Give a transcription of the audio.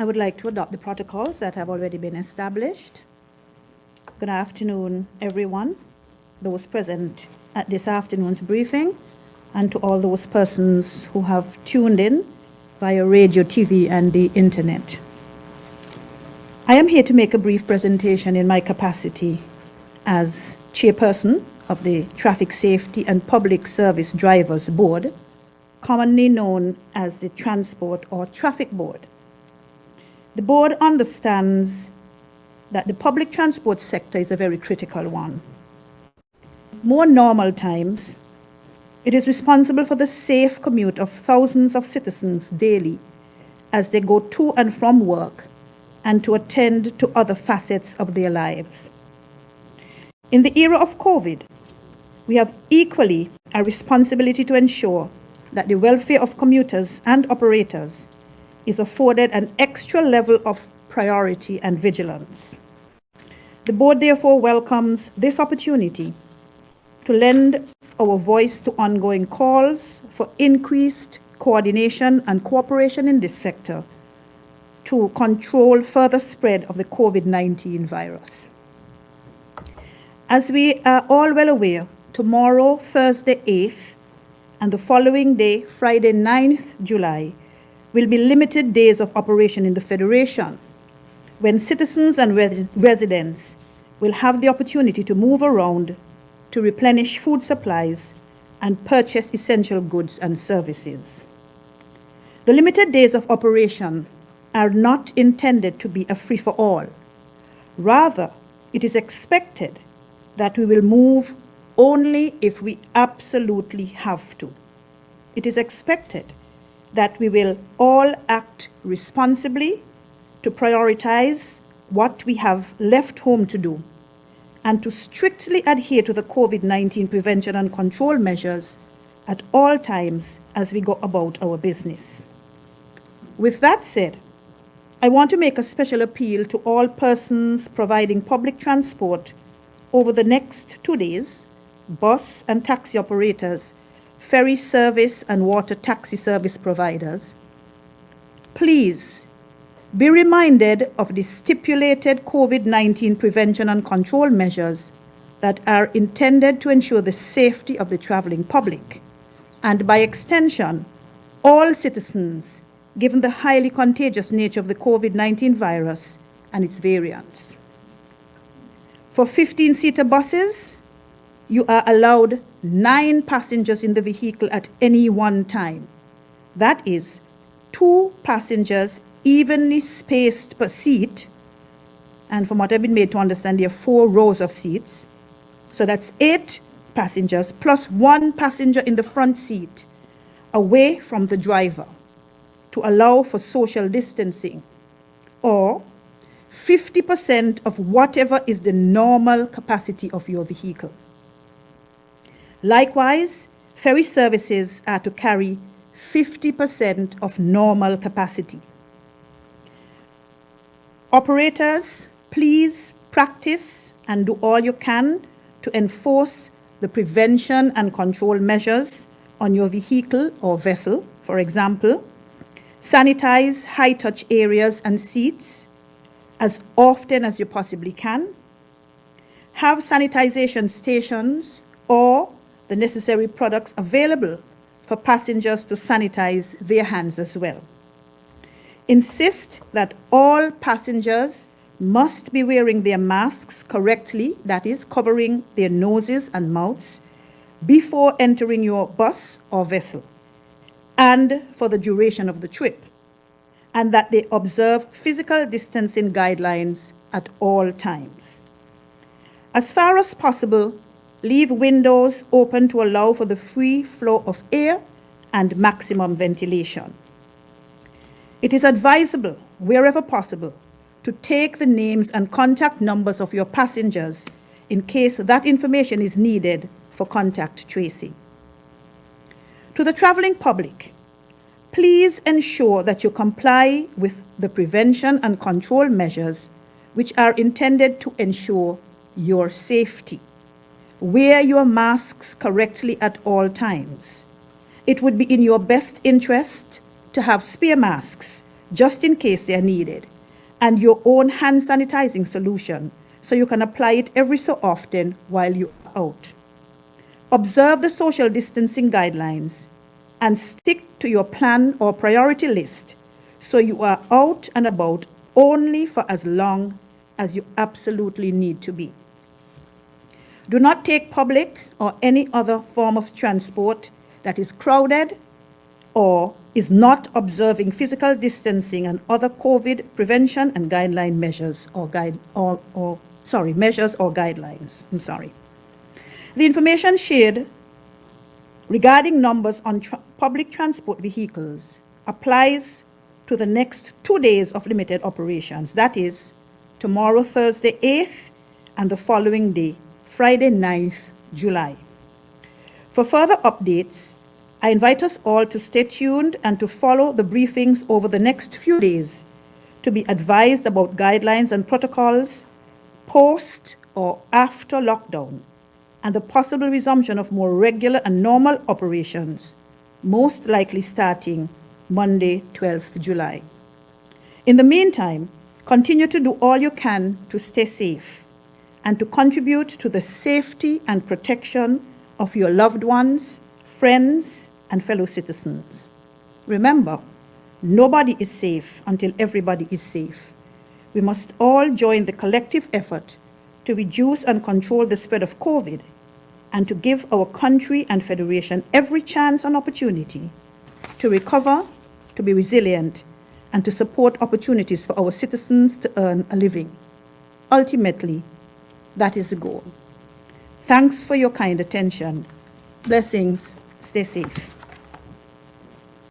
I would like to adopt the protocols that have already been established. Good afternoon, everyone, those present at this afternoon's briefing, and to all those persons who have tuned in via radio, TV, and the internet. I am here to make a brief presentation in my capacity as chairperson of the Traffic Safety and Public Service Drivers Board, commonly known as the Transport or Traffic Board. The board understands that the public transport sector is a very critical one. More normal times, it is responsible for the safe commute of thousands of citizens daily as they go to and from work and to attend to other facets of their lives. In the era of COVID, we have equally a responsibility to ensure that the welfare of commuters and operators is afforded an extra level of priority and vigilance. The board therefore welcomes this opportunity to lend our voice to ongoing calls for increased coordination and cooperation in this sector to control further spread of the COVID-19 virus. As we are all well aware, tomorrow, Thursday 8th, and the following day, Friday 9th July, will be limited days of operation in the Federation, when citizens and residents will have the opportunity to move around to replenish food supplies and purchase essential goods and services. The limited days of operation are not intended to be a free-for-all. Rather, it is expected that we will move only if we absolutely have to. It is expected that we will all act responsibly to prioritize what we have left home to do and to strictly adhere to the COVID-19 prevention and control measures at all times as we go about our business. With that said, I want to make a special appeal to all persons providing public transport over the next 2 days, bus and taxi operators, ferry service and water taxi service providers. Please be reminded of the stipulated COVID-19 prevention and control measures that are intended to ensure the safety of the traveling public, and by extension, all citizens, given the highly contagious nature of the COVID-19 virus and its variants. For 15-seater buses, you are allowed 9 passengers in the vehicle at any one time. That is 2 passengers evenly spaced per seat, and from what I've been made to understand, there are 4 rows of seats. So that's 8 passengers plus 1 passenger in the front seat away from the driver to allow for social distancing, or 50% of whatever is the normal capacity of your vehicle. Likewise, ferry services are to carry 50% of normal capacity. Operators, please practice and do all you can to enforce the prevention and control measures on your vehicle or vessel. For example, sanitize high-touch areas and seats as often as you possibly can. Have sanitization stations or the necessary products available for passengers to sanitize their hands as well. Insist that all passengers must be wearing their masks correctly, that is, covering their noses and mouths, before entering your bus or vessel, and for the duration of the trip, and that they observe physical distancing guidelines at all times. As far as possible, leave windows open to allow for the free flow of air and maximum ventilation. It is advisable, wherever possible, to take the names and contact numbers of your passengers in case that information is needed for contact tracing. To the traveling public, please ensure that you comply with the prevention and control measures which are intended to ensure your safety. Wear your masks correctly at all times. It would be in your best interest to have spare masks just in case they are needed, and your own hand sanitizing solution so you can apply it every so often while you are out. Observe the social distancing guidelines and stick to your plan or priority list so you are out and about only for as long as you absolutely need to be. Do not take public or any other form of transport that is crowded or is not observing physical distancing and other COVID prevention and guideline measures measures or guidelines. The information shared regarding numbers on public transport vehicles applies to the next 2 days of limited operations. That is, tomorrow, Thursday 8th, and the following day, Friday 9th July. For further updates, I invite us all to stay tuned and to follow the briefings over the next few days to be advised about guidelines and protocols post or after lockdown and the possible resumption of more regular and normal operations, most likely starting Monday, 12th July. In the meantime, continue to do all you can to stay safe and to contribute to the safety and protection of your loved ones, friends, and fellow citizens. Remember, nobody is safe until everybody is safe. We must all join the collective effort to reduce and control the spread of COVID and to give our country and Federation every chance and opportunity to recover, to be resilient, and to support opportunities for our citizens to earn a living. Ultimately, that is the goal. Thanks for your kind attention. Blessings. Stay safe.